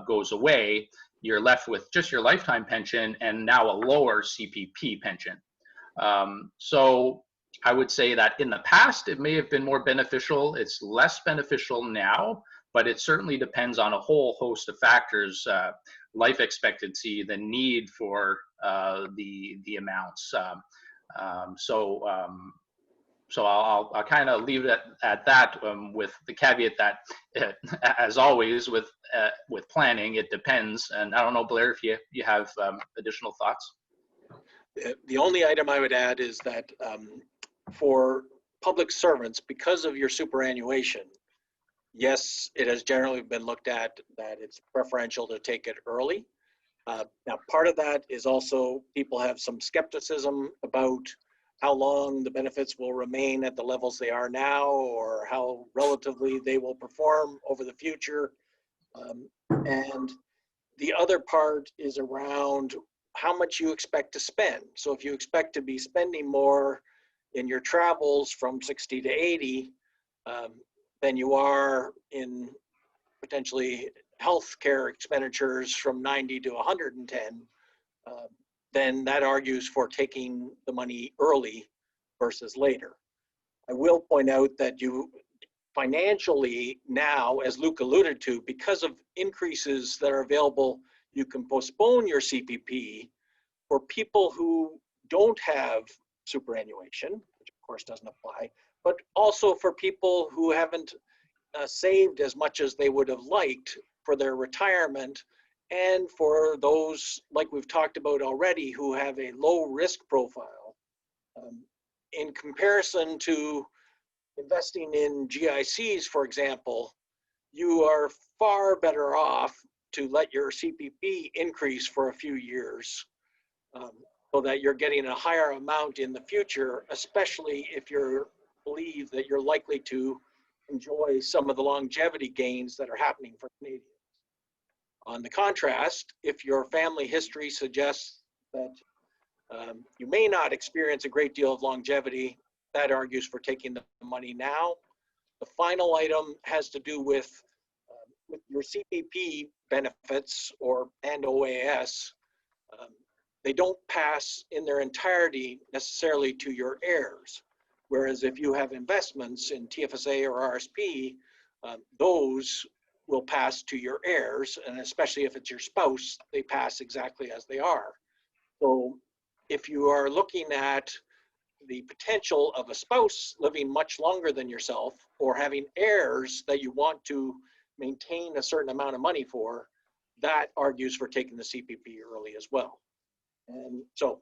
goes away. You're left with just your lifetime pension and now a lower CPP pension. So I would say that in the past, it may have been more beneficial. It's less beneficial now, but it certainly depends on a whole host of factors, life expectancy, the need for the amounts. So I'll kind of leave it at that, with the caveat that, as always with planning, it depends. And I don't know, Blair, if you have additional thoughts. The only item I would add is that for public servants, because of your superannuation, yes, it has generally been looked at that it's preferential to take it early. Now, part of that is also people have some skepticism about how long the benefits will remain at the levels they are now, or how relatively they will perform over the future. And the other part is around how much you expect to spend. So if you expect to be spending more in your travels from 60 to 80 than you are in potentially healthcare expenditures from 90 to 110, then that argues for taking the money early versus later. I will point out that you financially now, as Luke alluded to, because of increases that are available, you can postpone your CPP for people who don't have superannuation, which of course doesn't apply, but also for people who haven't saved as much as they would have liked for their retirement, and for those, like we've talked about already, who have a low risk profile. In comparison to investing in GICs, for example, you are far better off to let your CPP increase for a few years so that you're getting a higher amount in the future, especially if you believe that you're likely to enjoy some of the longevity gains that are happening for Canadians. On the contrast, if your family history suggests that you may not experience a great deal of longevity, that argues for taking the money now. The final item has to do with your CPP benefits and OAS. They don't pass in their entirety necessarily to your heirs. Whereas if you have investments in TFSA or RSP, those will pass to your heirs, and especially if it's your spouse, they pass exactly as they are. So if you are looking at the potential of a spouse living much longer than yourself, or having heirs that you want to maintain a certain amount of money for, that argues for taking the CPP early as well. And so,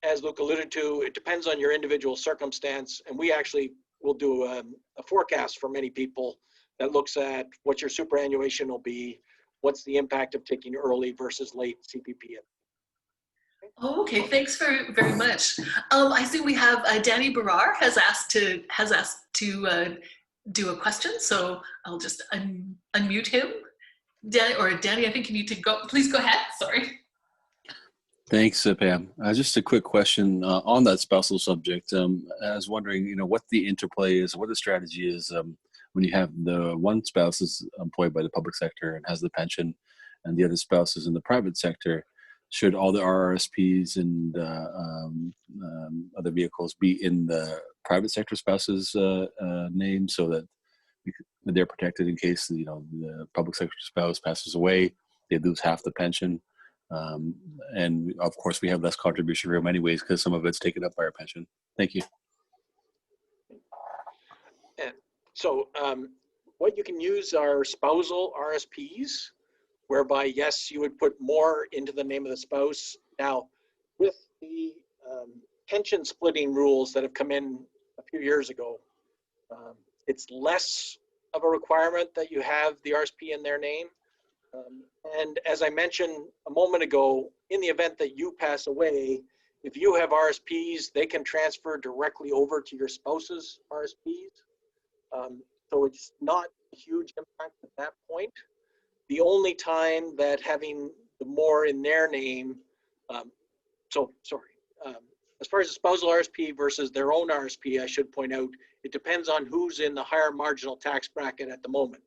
as Luke alluded to, it depends on your individual circumstance, and we actually will do a forecast for many people that looks at what your superannuation will be, what's the impact of taking early versus late CPP. Oh, okay, thanks very much. I see we have Danny Barrar has asked to do a question, so I'll just unmute him. Danny, I think you need to go. Please go ahead. Sorry. Thanks, Pam. Just a quick question on that spousal subject. I was wondering, what the interplay is, what the strategy is when you have the one spouse is employed by the public sector and has the pension, and the other spouse is in the private sector. Should all the RRSPs and other vehicles be in the private sector spouse's name so that they're protected in case the public sector spouse passes away, they lose half the pension? And of course, we have less contribution room anyways because some of it's taken up by our pension. Thank you. And so what you can use are spousal RSPs, whereby, yes, you would put more into the name of the spouse. Now, with the pension splitting rules that have come in a few years ago, it's less of a requirement that you have the RSP in their name. And as I mentioned a moment ago, in the event that you pass away, if you have RSPs, they can transfer directly over to your spouse's RSPs. So it's not a huge impact at that point. The only time that having the more in their name, as far as the spousal RSP versus their own RSP, I should point out, it depends on who's in the higher marginal tax bracket at the moment.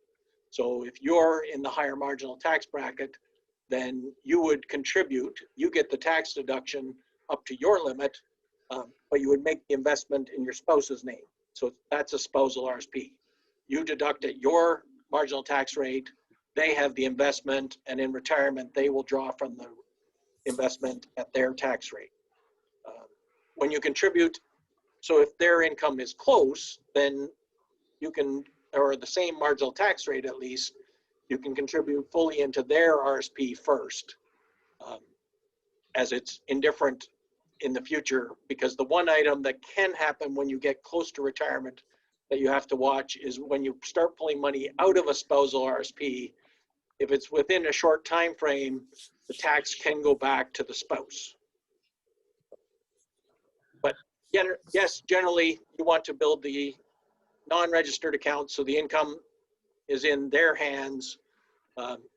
So if you're in the higher marginal tax bracket, then you would contribute, you get the tax deduction up to your limit, but you would make the investment in your spouse's name. So that's a spousal RSP. You deduct at your marginal tax rate, they have the investment, and in retirement, they will draw from the investment at their tax rate. When you contribute, so if their income is close, then you can, or the same marginal tax rate at least, you can contribute fully into their RSP first, as it's indifferent in the future, because the one item that can happen when you get close to retirement that you have to watch is when you start pulling money out of a spousal RSP, if it's within a short time frame, the tax can go back to the spouse. But yes, generally you want to build the non-registered account so the income is in their hands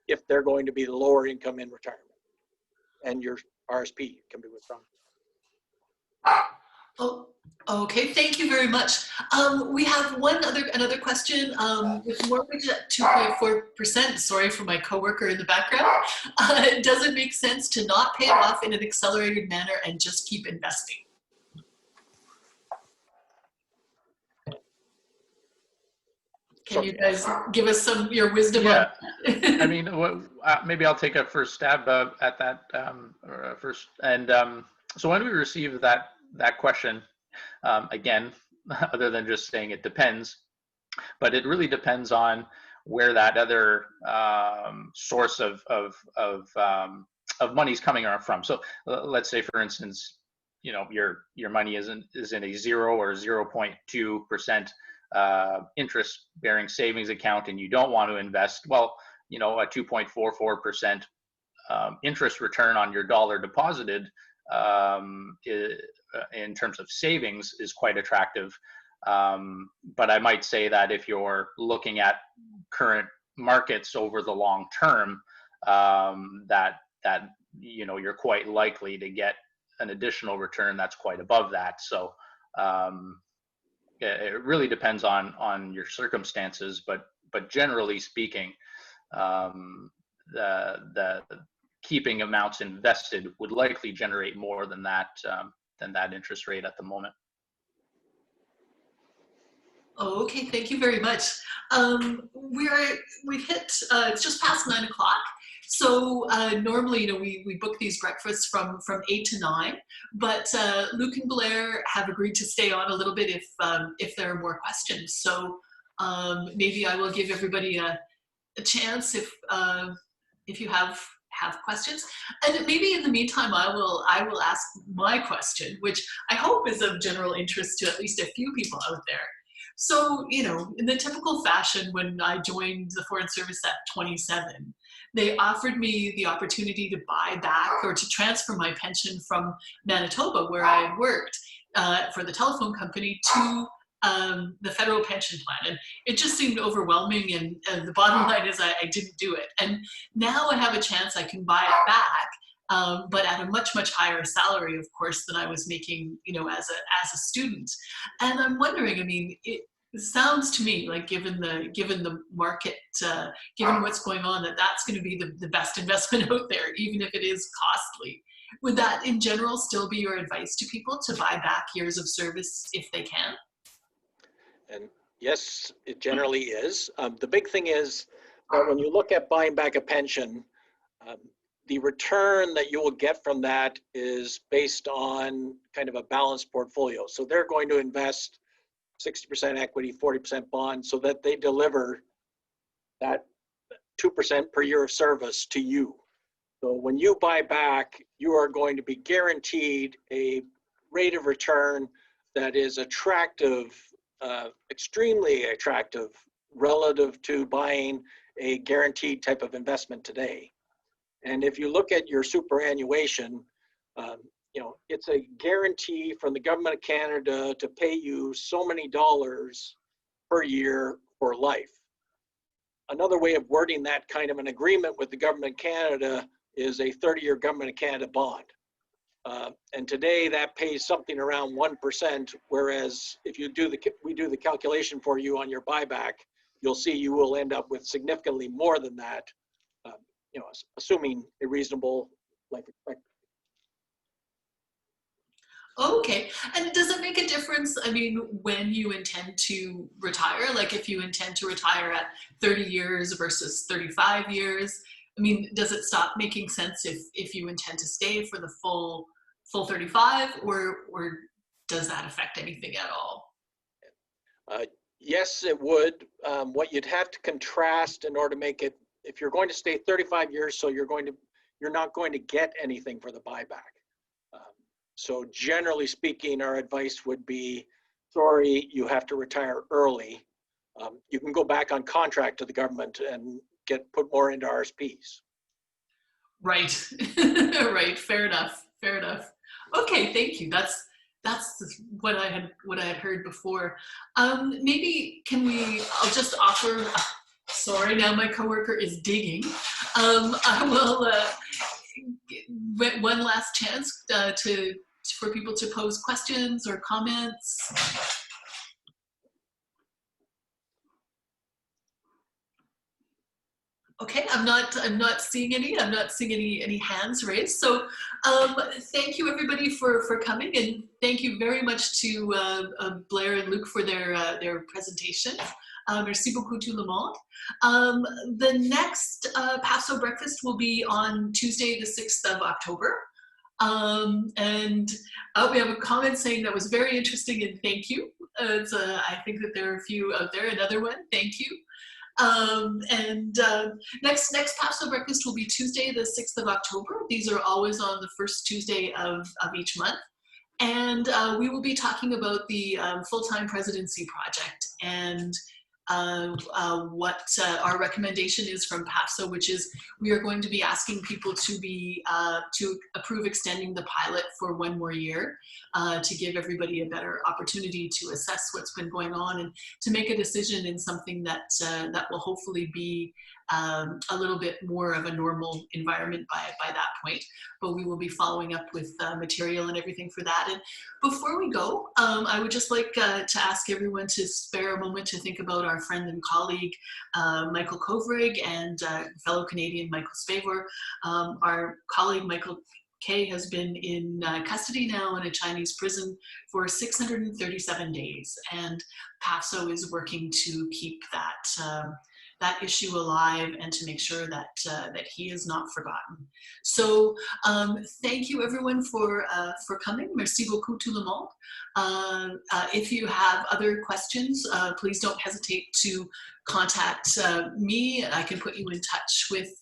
if they're going to be the lower income in retirement, and your RSP can be withdrawn. Oh, okay, thank you very much. We have another question. With mortgage at 2.4%, sorry for my coworker in the background, does it make sense to not pay it off in an accelerated manner and just keep investing? Can you guys give us your wisdom on that? I mean, maybe I'll take a first stab at that first. And so when we received that question, again, other than just saying it depends, but it really depends on where that other source of money is coming from. So let's say, for instance, your money is in a 0 or 0.2% interest-bearing savings account, and you don't want to invest. Well, a 2.44% interest return on your dollar deposited in terms of savings is quite attractive. But I might say that if you're looking at current markets over the long term, that you're quite likely to get an additional return that's quite above that. So it really depends on your circumstances, but generally speaking, the keeping amounts invested would likely generate more than that interest rate at the moment. Oh, okay, thank you very much. We've hit, it's just past 9 o'clock. So normally, we book these breakfasts from 8 to 9, but Luke and Blair have agreed to stay on a little bit if there are more questions. So maybe I will give everybody a chance if you have questions, and maybe in the meantime I will ask my question, which I hope is of general interest to at least a few people out there. So, in the typical fashion, when I joined the Foreign Service at 27, they offered me the opportunity to buy back or to transfer my pension from Manitoba, where I had worked for the telephone company, to the federal pension plan. And it just seemed overwhelming, and the bottom line is I didn't do it. And now I have a chance, I can buy it back, but at a much higher salary, of course, than I was making, as a student. And I'm wondering, I mean, it sounds to me like given the market, given what's going on, that's going to be the best investment out there, even if it is costly. Would that in general still be your advice to people, to buy back years of service if they can? And yes, it generally is. The big thing is that when you look at buying back a pension, the return that you will get from that is based on kind of a balanced portfolio. So they're going to invest 60% equity, 40% bond, so that they deliver that 2% per year of service to you. So when you buy back, you are going to be guaranteed a rate of return that is attractive, extremely attractive relative to buying a guaranteed type of investment today. And if you look at your superannuation, it's a guarantee from the government of Canada to pay you so many dollars per year for life. Another way of wording that kind of an agreement with the government of Canada is a 30-year government of Canada bond. And today that pays something around 1%, whereas if we do the calculation for you on your buyback, you'll see you will end up with significantly more than that, assuming a reasonable life expectancy. Okay, and does it make a difference, I mean, when you intend to retire? Like if you intend to retire at 30 years versus 35 years, I mean, does it stop making sense if you intend to stay for the full 35, or does that affect anything at all? Yes, it would. What you'd have to contrast in order to make it, if you're going to stay 35 years, so you're not going to get anything for the buyback. So generally speaking, our advice would be, sorry, you have to retire early. You can go back on contract to the government and put more into RSPs. Right, right. Fair enough. Fair enough. Okay, thank you. That's what I had heard before. Maybe I'll just offer. Sorry, now my coworker is digging. I will one last chance for people to pose questions or comments. Okay, I'm not seeing any. I'm not seeing any hands raised. So thank you everybody for coming, and thank you very much to Blair and Luke for their presentation. Merci beaucoup tout le monde. The next Paso breakfast will be on Tuesday, the 6th of October. And we have a comment saying that was very interesting, and thank you. I think that there are a few out there. Another one, thank you. Next Paso breakfast will be Tuesday, the 6th of October. These are always on the first Tuesday of each month. And we will be talking about the full-time presidency project and what our recommendation is from PAPSA, which is we are going to be asking people to approve extending the pilot for 1 more year to give everybody a better opportunity to assess what's been going on and to make a decision in something that will hopefully be a little bit more of a normal environment by that point. But we will be following up with material and everything for that. And before we go, I would just like to ask everyone to spare a moment to think about our friend and colleague, Michael Kovrig, and fellow Canadian Michael Spavor. Our colleague, Michael K, has been in custody now in a Chinese prison for 637 days. And PASO is working to keep that issue alive and to make sure that he is not forgotten. So thank you everyone for coming. Merci beaucoup tout le monde. If you have other questions, please don't hesitate to contact me. I can put you in touch with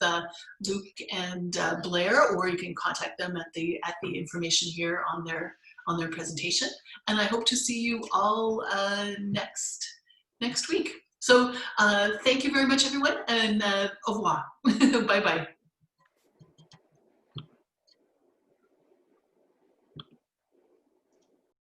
Luke and Blair, or you can contact them at the information here on their presentation. And I hope to see you all next week. So thank you very much, everyone, and au revoir. Bye-bye.